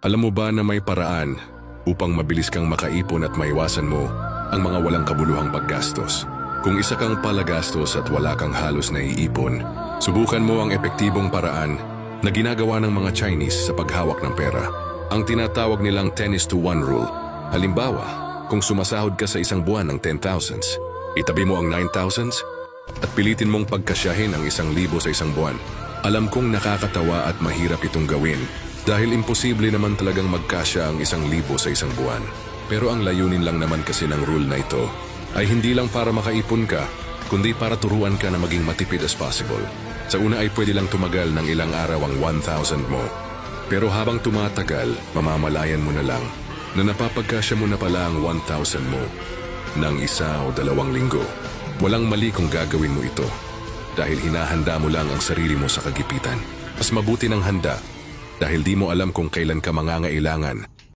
Alam mo ba na may paraan upang mabilis kang makaipon at maiwasan mo ang mga walang kabuluhang paggastos? Kung isa kang palagastos at wala kang halos naiipon, subukan mo ang epektibong paraan na ginagawa ng mga Chinese sa paghawak ng pera. Ang tinatawag nilang 10:1 rule. Halimbawa, kung sumasahod ka sa isang buwan ng 10,000s, itabi mo ang 9,000s at pilitin mong pagkasyahin ang 1,000 sa isang buwan. Alam kong nakakatawa at mahirap itong gawin dahil imposible naman talagang magkasya ang 1,000 sa isang buwan. Pero ang layunin lang naman kasi ng rule na ito ay hindi lang para makaipon ka, kundi para turuan ka na maging matipid as possible. Sa una ay pwede lang tumagal ng ilang araw ang 1,000 mo. Pero habang tumatagal, mamamalayan mo na lang na napapagkasya mo na pala ang 1,000 mo ng 1 o 2 linggo. Walang mali kung gagawin mo ito dahil hinahanda mo lang ang sarili mo sa kagipitan. Mas mabuti ng handa dahil di mo alam kung kailan ka mangangailangan